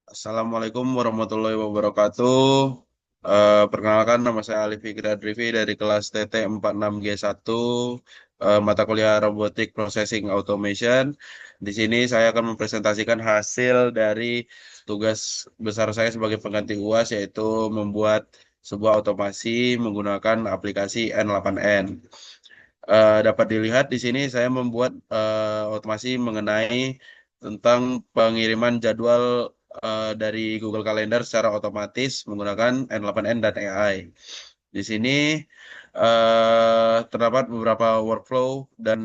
Assalamualaikum warahmatullahi wabarakatuh. Perkenalkan nama saya Ali Fikri Adrifi dari kelas TT 46G1, mata kuliah Robotic Processing Automation. Di sini saya akan mempresentasikan hasil dari tugas besar saya sebagai pengganti UAS, yaitu membuat sebuah otomasi menggunakan aplikasi N8N. Dapat dilihat di sini saya membuat otomasi mengenai tentang pengiriman jadwal dari Google Calendar secara otomatis menggunakan N8N dan AI. Di sini terdapat beberapa workflow dan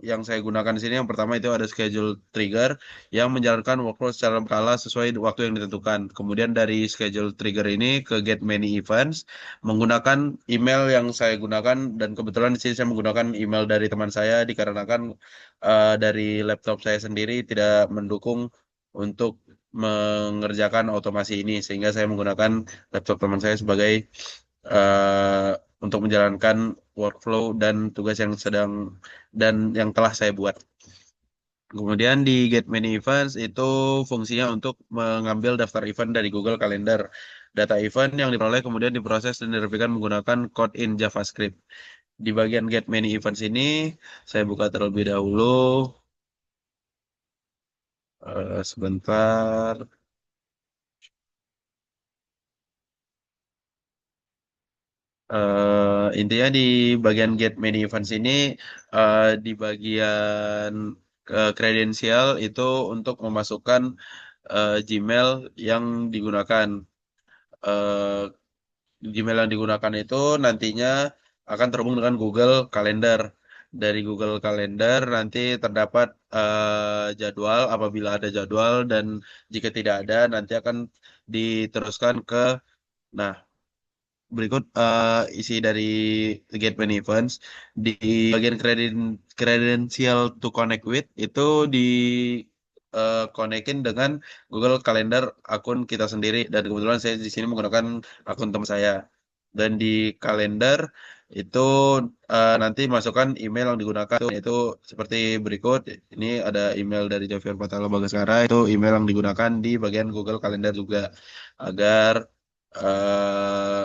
yang saya gunakan di sini yang pertama itu ada schedule trigger yang menjalankan workflow secara berkala sesuai waktu yang ditentukan. Kemudian dari schedule trigger ini ke get many events menggunakan email yang saya gunakan, dan kebetulan di sini saya menggunakan email dari teman saya dikarenakan dari laptop saya sendiri tidak mendukung untuk mengerjakan otomasi ini, sehingga saya menggunakan laptop teman saya sebagai eh, untuk menjalankan workflow dan tugas yang sedang dan yang telah saya buat. Kemudian di Get Many Events itu fungsinya untuk mengambil daftar event dari Google Calendar. Data event yang diperoleh kemudian diproses dan dirapikan menggunakan code in JavaScript. Di bagian Get Many Events ini, saya buka terlebih dahulu. Sebentar. Intinya di bagian Get Many Events ini, di bagian kredensial itu untuk memasukkan Gmail yang digunakan. Eh, Gmail yang digunakan itu nantinya akan terhubung dengan Google Calendar. Dari Google Calendar nanti terdapat jadwal apabila ada jadwal, dan jika tidak ada nanti akan diteruskan ke, nah, berikut isi dari Get Many Events. Di bagian credential to connect with itu di konekin dengan Google Calendar akun kita sendiri, dan kebetulan saya di sini menggunakan akun teman saya. Dan di kalender itu nanti masukkan email yang digunakan itu seperti berikut. Ini ada email dari Jovian Patalo Bagaskara, itu email yang digunakan di bagian Google Calendar juga, agar eh,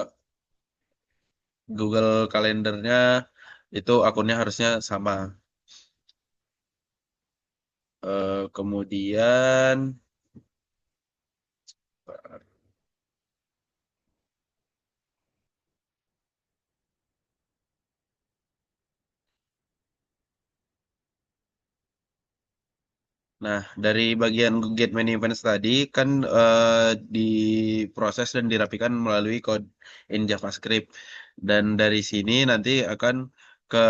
Google Kalendernya itu akunnya harusnya sama. Kemudian, nah, dari bagian Get Many Events tadi kan diproses dan dirapikan melalui code in JavaScript. Dan dari sini nanti akan ke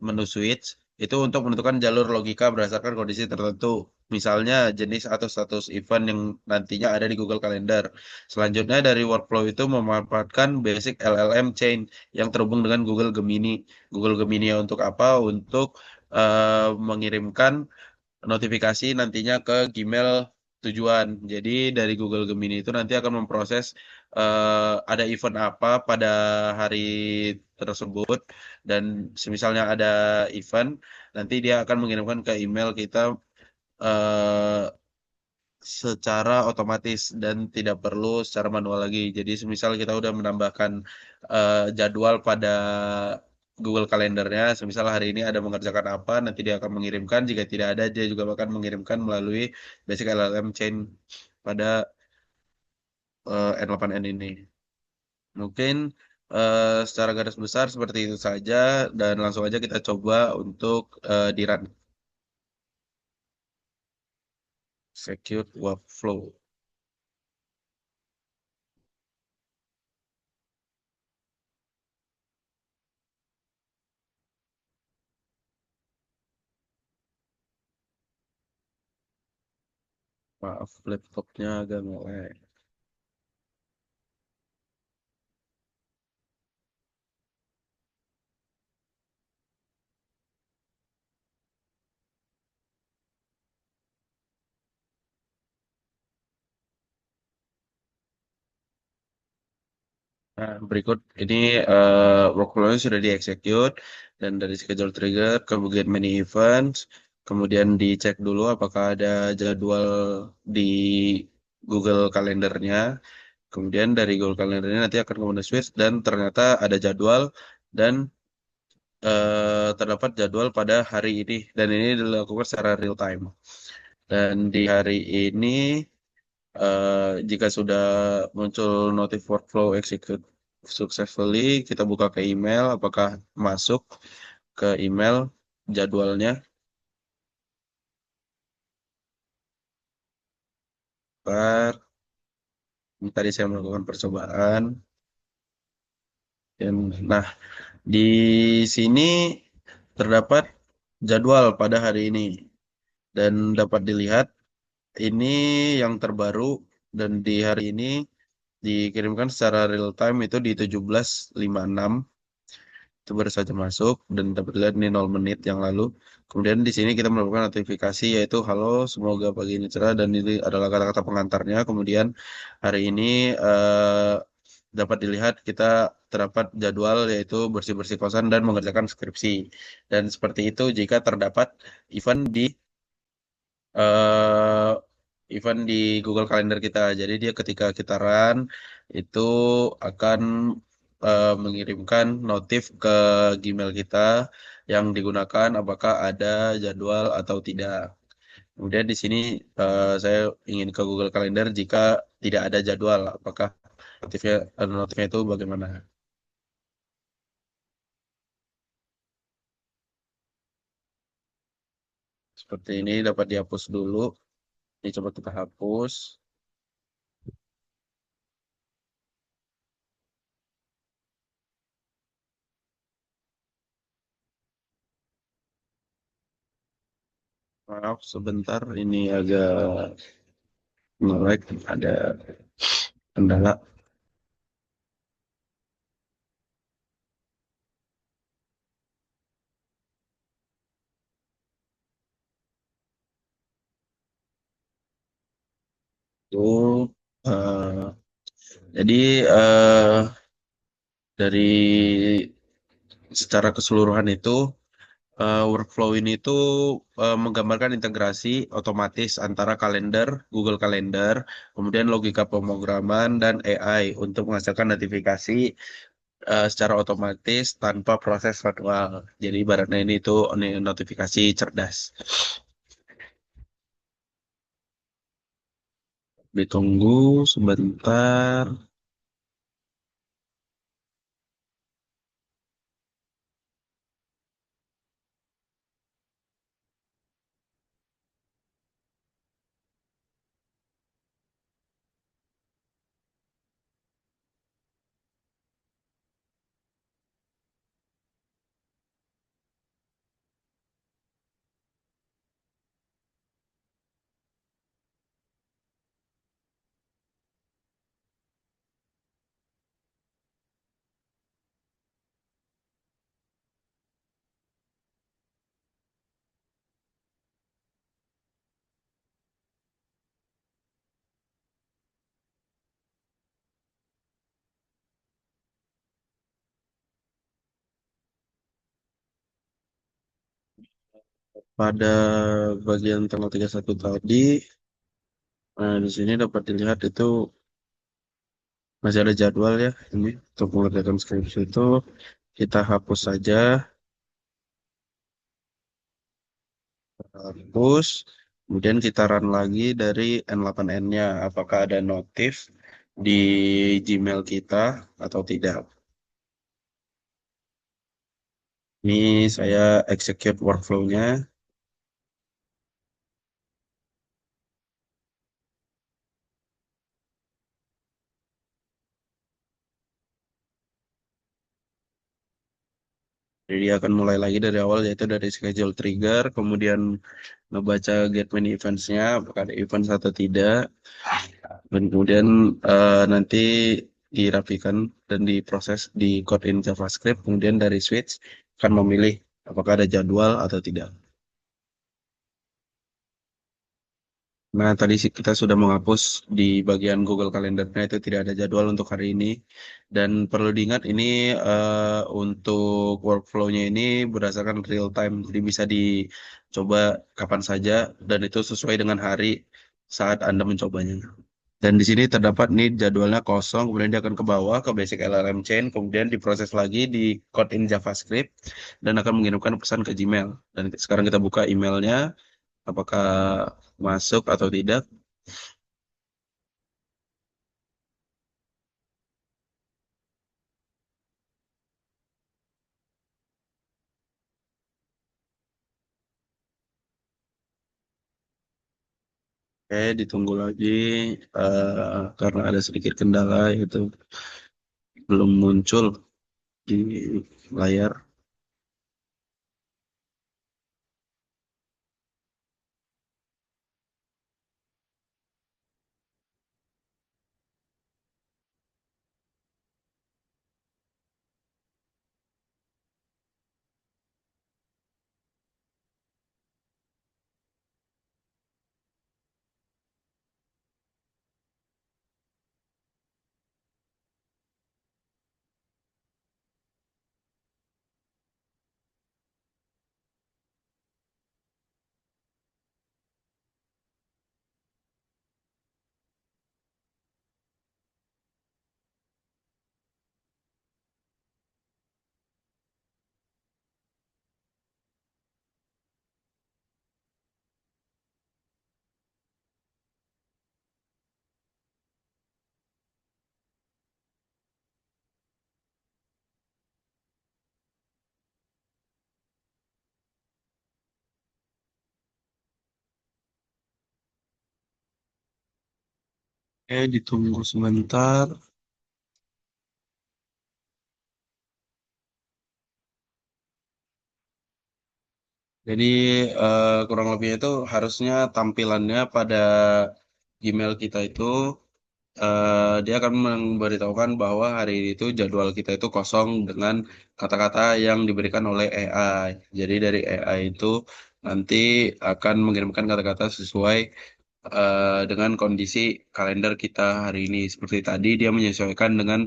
menu switch itu untuk menentukan jalur logika berdasarkan kondisi tertentu. Misalnya jenis atau status event yang nantinya ada di Google Calendar. Selanjutnya dari workflow itu memanfaatkan basic LLM chain yang terhubung dengan Google Gemini. Google Gemini untuk apa? Untuk mengirimkan notifikasi nantinya ke Gmail tujuan. Jadi dari Google Gemini itu nanti akan memproses ada event apa pada hari tersebut, dan misalnya ada event, nanti dia akan mengirimkan ke email kita eh, secara otomatis dan tidak perlu secara manual lagi. Jadi semisal kita udah menambahkan jadwal pada Google Kalendernya, semisal hari ini ada mengerjakan apa, nanti dia akan mengirimkan. Jika tidak ada, dia juga akan mengirimkan melalui basic LLM chain pada N8N ini. Mungkin secara garis besar seperti itu saja, dan langsung aja kita coba untuk di run. Execute workflow. Maaf, laptopnya agak ngelag. Nah, berikut ini workflow-nya sudah di-execute, dan dari schedule trigger ke bagian many events, kemudian dicek dulu apakah ada jadwal di Google Kalendernya. Kemudian dari Google Kalendernya nanti akan ke Switch dan ternyata ada jadwal dan terdapat jadwal pada hari ini dan ini dilakukan secara real time. Dan di hari ini jika sudah muncul notif workflow execute successfully, kita buka ke email, apakah masuk ke email jadwalnya. Bentar, ini tadi saya melakukan percobaan. Nah, di sini terdapat jadwal pada hari ini dan dapat dilihat ini yang terbaru dan di hari ini dikirimkan secara real time itu di 17.56 itu baru saja masuk dan dapat dilihat ini 0 menit yang lalu. Kemudian di sini kita melakukan notifikasi yaitu halo semoga pagi ini cerah dan ini adalah kata-kata pengantarnya. Kemudian hari ini dapat dilihat kita terdapat jadwal yaitu bersih-bersih kosan dan mengerjakan skripsi. Dan seperti itu jika terdapat event di eh, event di Google Calendar kita. Jadi dia ketika kita run itu akan mengirimkan notif ke Gmail kita yang digunakan apakah ada jadwal atau tidak. Kemudian di sini saya ingin ke Google Calendar jika tidak ada jadwal, apakah notifnya itu bagaimana? Seperti ini dapat dihapus dulu. Ini coba kita hapus. Maaf sebentar, ini agak nge-lag, ada kendala. Itu eh, jadi dari secara keseluruhan itu workflow ini tuh menggambarkan integrasi otomatis antara kalender, Google Calendar, kemudian logika pemrograman dan AI untuk menghasilkan notifikasi secara otomatis tanpa proses manual. Jadi ibaratnya ini tuh notifikasi cerdas. Ditunggu sebentar. Pada bagian tanggal 31 tadi, di sini dapat dilihat itu masih ada jadwal ya. Ini untuk mengerjakan skripsi itu kita hapus saja, hapus. Kemudian kita run lagi dari N8N-nya. Apakah ada notif di Gmail kita atau tidak? Ini saya execute workflow-nya. Jadi dia akan mulai lagi dari awal yaitu dari schedule trigger, kemudian ngebaca get many events-nya, apakah ada event atau tidak, dan kemudian nanti dirapikan dan diproses di code in JavaScript, kemudian dari switch akan memilih apakah ada jadwal atau tidak. Nah, tadi sih kita sudah menghapus di bagian Google Calendar-nya itu tidak ada jadwal untuk hari ini. Dan perlu diingat ini untuk workflow-nya ini berdasarkan real time, jadi bisa dicoba kapan saja dan itu sesuai dengan hari saat Anda mencobanya. Dan di sini terdapat nih jadwalnya kosong, kemudian dia akan ke bawah ke basic LLM chain, kemudian diproses lagi di code in JavaScript dan akan mengirimkan pesan ke Gmail. Dan sekarang kita buka emailnya, apakah masuk atau tidak. Oke, ditunggu lagi karena ada sedikit kendala yaitu belum muncul di layar. Oke, ditunggu sebentar. Jadi kurang lebihnya itu harusnya tampilannya pada Gmail kita itu dia akan memberitahukan bahwa hari ini itu jadwal kita itu kosong dengan kata-kata yang diberikan oleh AI. Jadi dari AI itu nanti akan mengirimkan kata-kata sesuai dengan kondisi kalender kita hari ini. Seperti tadi dia menyesuaikan dengan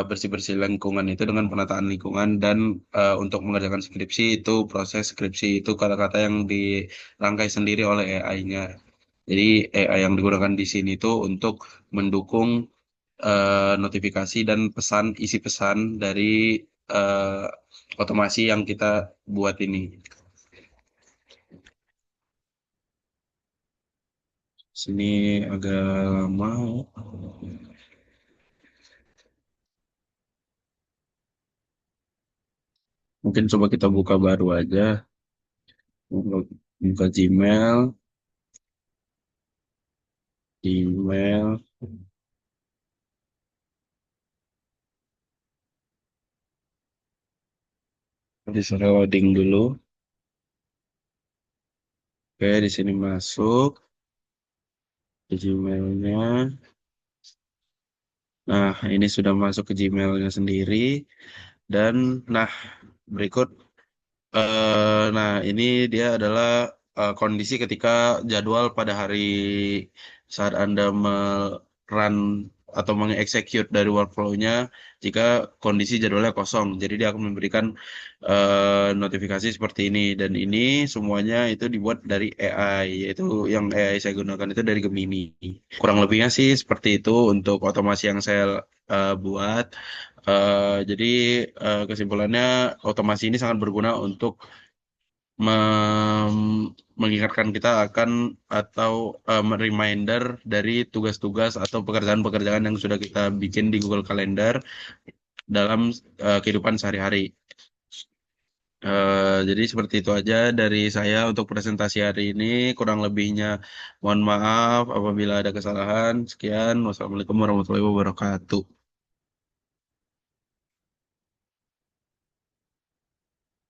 bersih-bersih lingkungan itu dengan penataan lingkungan dan untuk mengerjakan skripsi itu proses skripsi itu kata-kata yang dirangkai sendiri oleh AI-nya. Jadi AI yang digunakan di sini itu untuk mendukung notifikasi dan pesan isi pesan dari eh, otomasi yang kita buat ini. Sini agak lama. Mungkin coba kita buka baru aja. Buka Gmail, Gmail. Disuruh loading dulu. Oke, di sini masuk ke Gmailnya. Nah, ini sudah masuk ke Gmailnya sendiri. Dan, nah, berikut nah, ini dia adalah kondisi ketika jadwal pada hari saat Anda run atau mengexecute dari workflow-nya jika kondisi jadwalnya kosong. Jadi dia akan memberikan notifikasi seperti ini. Dan ini semuanya itu dibuat dari AI, yaitu yang AI saya gunakan itu dari Gemini. Kurang lebihnya sih seperti itu untuk otomasi yang saya buat. Jadi kesimpulannya otomasi ini sangat berguna untuk mengingatkan kita akan atau reminder dari tugas-tugas atau pekerjaan-pekerjaan yang sudah kita bikin di Google Calendar dalam kehidupan sehari-hari. Jadi seperti itu aja dari saya untuk presentasi hari ini. Kurang lebihnya mohon maaf apabila ada kesalahan. Sekian, wassalamualaikum warahmatullahi wabarakatuh.